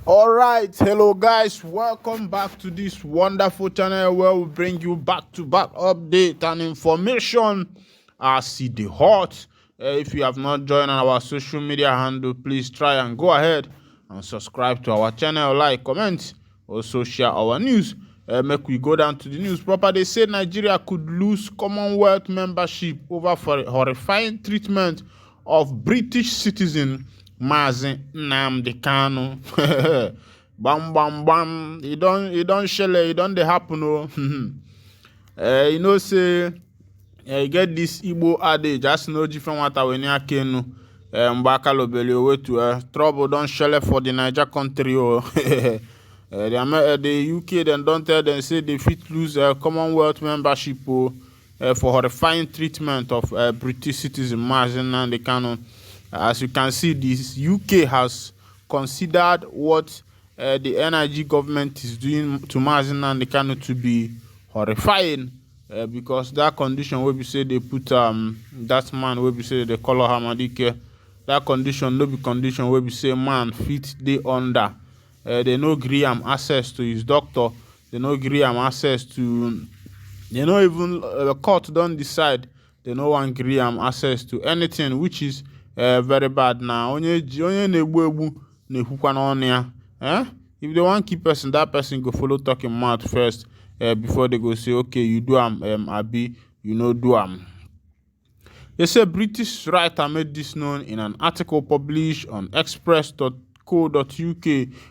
All right, hello guys, welcome back to this wonderful channel where we bring you back-to-back update and information as see the hot. If you have not joined our social media handle, please try and go ahead and subscribe to our channel, like, comment, also share our news. Make we go down to the news proper. They say Nigeria could lose Commonwealth membership over for horrifying treatment of British citizen Mazi Nnamďi Kanu. Bam bam bam. It don't shell, it don't dey happen. Oh. You know say you get this Igbo adage, just no different water when you Kanu. Mbaka lobeli owe to trouble don't shell for the Niger country. Oh. The UK then don't tell them say they fit lose Commonwealth membership for horrifying treatment of British citizen Mazi Nnamďi Kanu. As you can see, this UK has considered what the NIG government is doing to Mazi Nnamďi Kanu to be horrifying because that condition where we say they put that man where we say they color Hamadike, that condition no be condition where we say man fit they under. They no agree access to his doctor. They no agree access to. They no even the court don't decide. They no one agree access to anything, which is very bad now. Onye na-egbu na-ekwukwa n'ọnụ ya. If they want keep person, that person go follow talking mouth first before they go say, okay, you do abi, you know do They say British writer made this known in an article published on express.co.uk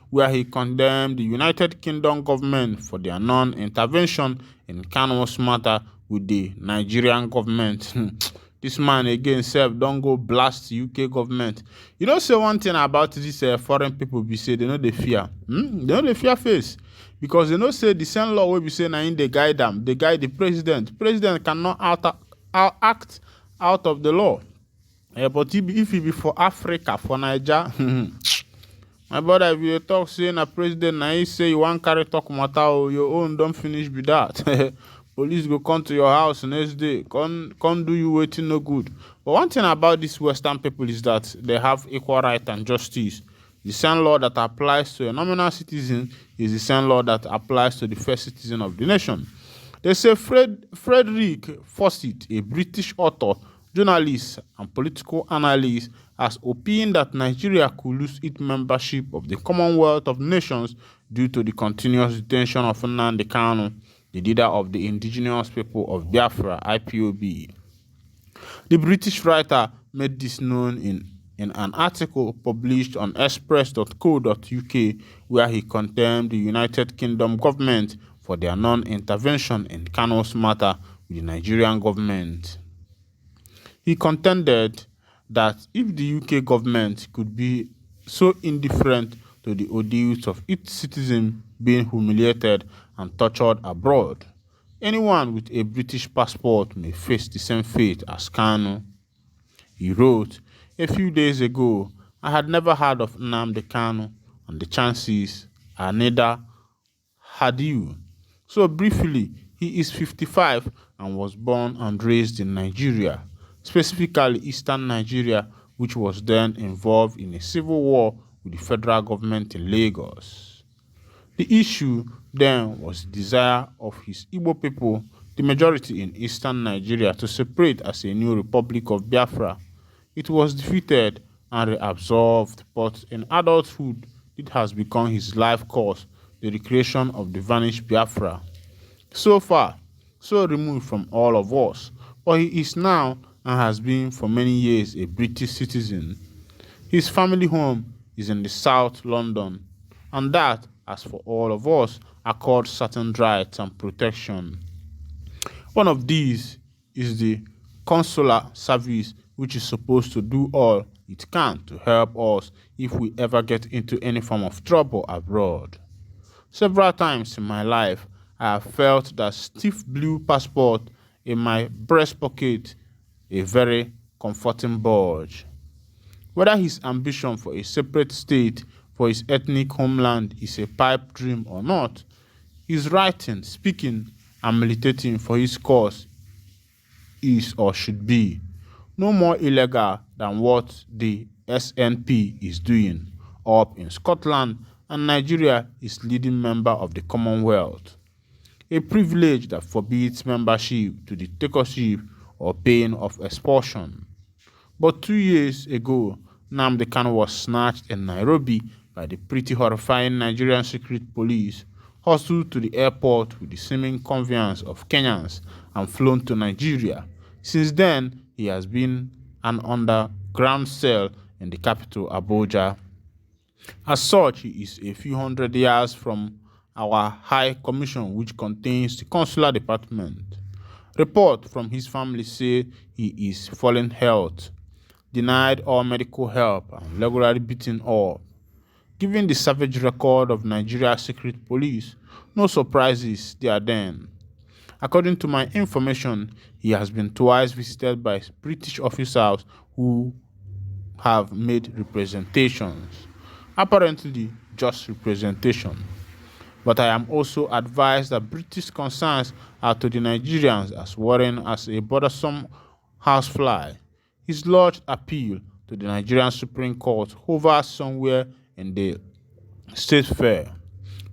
where he condemned the United Kingdom government for their non-intervention in Kanu's matter with the Nigerian government. This man again self don't go blast the UK government. You know, say one thing about this foreign people be say they know they fear. They know they fear face. Because they know say the same law will be say now they guide them. They guide the president. President cannot act out of the law. But if he be for Africa, for Niger, my brother, if you talk saying a president now he say you want carry talk matter or your own don't finish with that. Police go come to your house next day, come do you waiting no good. But one thing about these Western people is that they have equal right and justice. The same law that applies to a nominal citizen is the same law that applies to the first citizen of the nation. They say Frederick Fawcett, a British author, journalist, and political analyst, has opined that Nigeria could lose its membership of the Commonwealth of Nations due to the continuous detention of Nnamďi Kanu, the leader of the indigenous people of Biafra, IPOB. The British writer made this known in an article published on express.co.uk where he condemned the United Kingdom government for their non-intervention in Kanu's matter with the Nigerian government. He contended that if the UK government could be so indifferent to the ordeals of its citizens being humiliated and tortured abroad, anyone with a British passport may face the same fate as Kanu. He wrote, "A few days ago, I had never heard of Nnamďi Kanu, and the chances are neither had you. So briefly, he is 55 and was born and raised in Nigeria, specifically Eastern Nigeria, which was then involved in a civil war with the federal government in Lagos. The issue then was the desire of his Igbo people, the majority in Eastern Nigeria, to separate as a new Republic of Biafra. It was defeated and reabsorbed, but in adulthood, it has become his life cause, the recreation of the vanished Biafra. So far, so removed from all of us, but he is now and has been for many years a British citizen. His family home is in the South London, and that, as for all of us, accord certain rights and protection. One of these is the consular service, which is supposed to do all it can to help us if we ever get into any form of trouble abroad. Several times in my life, I have felt that stiff blue passport in my breast pocket, a very comforting bulge. Whether his ambition for a separate state for his ethnic homeland is a pipe dream or not, his writing, speaking, and militating for his cause is or should be no more illegal than what the SNP is doing up in Scotland and Nigeria is leading member of the Commonwealth, a privilege that forbids membership to dictatorship or pain of expulsion. But 2 years ago, Nnamďi Kanu was snatched in Nairobi by the pretty horrifying Nigerian secret police, hustled to the airport with the seeming conveyance of Kenyans, and flown to Nigeria. Since then, he has been an underground cell in the capital, Abuja. As such, he is a few hundred yards from our High Commission, which contains the consular department. Reports from his family say he is falling health, denied all medical help, and regularly beaten up. Given the savage record of Nigeria's secret police, no surprises there then. According to my information, he has been twice visited by British officers who have made representations. Apparently, just representation. But I am also advised that British concerns are to the Nigerians as worrying as a bothersome housefly. His lodged appeal to the Nigerian Supreme Court hovers somewhere in the state fair.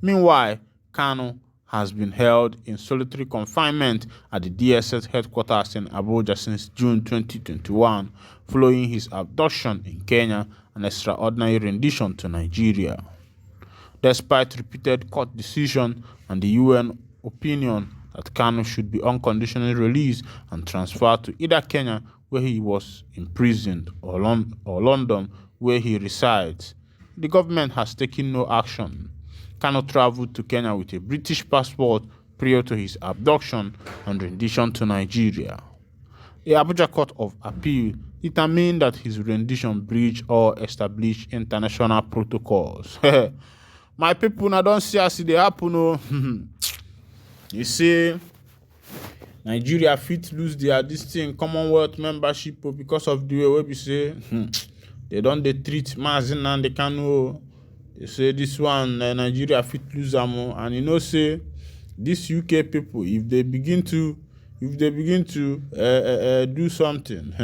Meanwhile, Kanu has been held in solitary confinement at the DSS headquarters in Abuja since June 2021, following his abduction in Kenya and extraordinary rendition to Nigeria. Despite repeated court decisions and the UN opinion that Kanu should be unconditionally released and transferred to either Kenya, where he was imprisoned, or London, where he resides, the government has taken no action. Kanu traveled to Kenya with a British passport prior to his abduction and rendition to Nigeria. The Abuja Court of Appeal determined that his rendition breached all established international protocols. My people now don't see as it happen. No. You see, Nigeria fit lose their Commonwealth membership because of the way we say they don't treat Mazi Nnamďi Kanu. They say this one Nigeria fit lose them, and you know say these UK people, if they begin to do something,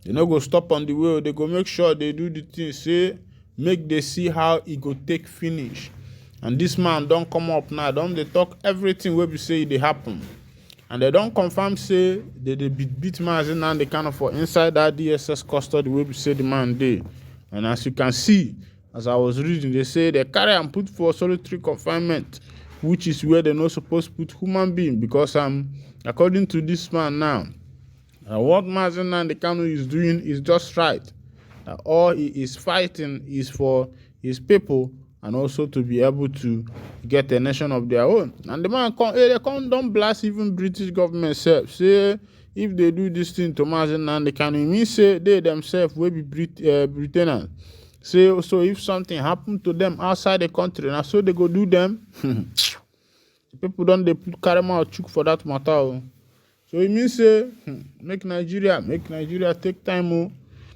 they no go stop on the way. They go make sure they do the thing. Say make they see how it go take finish. And this man don't come up now. Don't they talk everything where we say they happen. And they don't confirm say they beat Mazi Nnamďi Kanu for inside that DSS custody where we say the man did. And as you can see, as I was reading, they say they carry and put for solitary confinement, which is where they're not supposed to put human being, because according to this man now, what Mazi Nnamďi Kanu is doing is just right. All he is fighting is for his people and also to be able to get a nation of their own. And the man don't blast even British government self. Say if they do this thing to Mazi Nnamďi Kanu, it means say they themselves will be Britanians. Say so if something happened to them outside the country, now so they go do them. The people don't they put karma or chook for that matter. So it means say make Nigeria take time.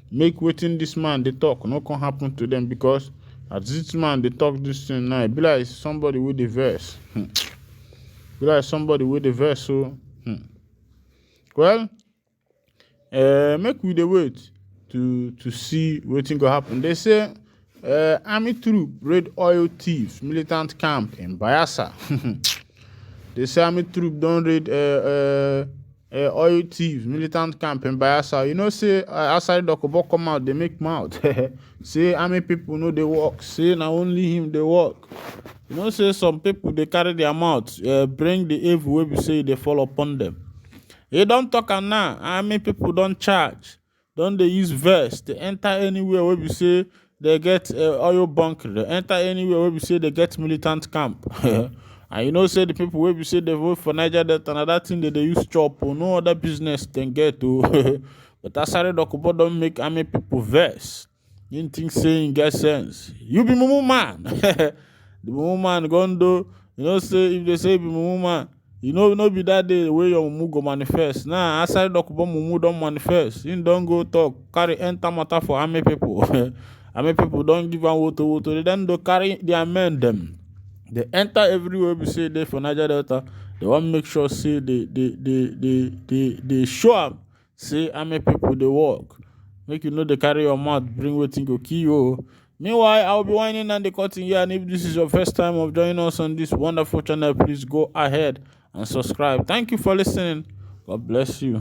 Make waiting this man they talk, no can happen to them, because as this man they talk this thing now, it be like somebody with the verse. So well, make we the wait to see what thing go happen. They say army troop raid oil thieves militant camp in Bayelsa. They say army troop don't raid oil thieves militant camp in Bayelsa. You know, say outside the Kobo come out, they make mouth. Say army people know they work. Say now only him they work. You know, say some people they carry their mouth, bring the evil way we say they fall upon them. They don't talk and now. Army people don't charge. Don't they use verse? They enter anywhere where we say they get oil bunker. They enter anywhere where we say they get militant camp. And you know, say the people where we say they vote for Niger Delta, another thing that they use chop or no other business can get to. But that's how the Dokubo don't make army people verse. You didn't think saying get sense. You be Mumu man. The Mumu man gonna do, you know, say if they say be Mumu man, you know, no be that day where your Mumu go manifest. Nah, outside Dokubo Mumu don't manifest. You don't go talk, carry enter matter for army people. Army people don't give them water. They then do carry their men them. They enter everywhere we say they for Niger Delta. They want to make sure say they show up. Say army people they work. Make you know they carry your mouth, bring waiting go kill you. Meanwhile, I'll be winding down the curtain here, and if this is your first time of joining us on this wonderful channel, please go ahead and subscribe. Thank you for listening. God bless you.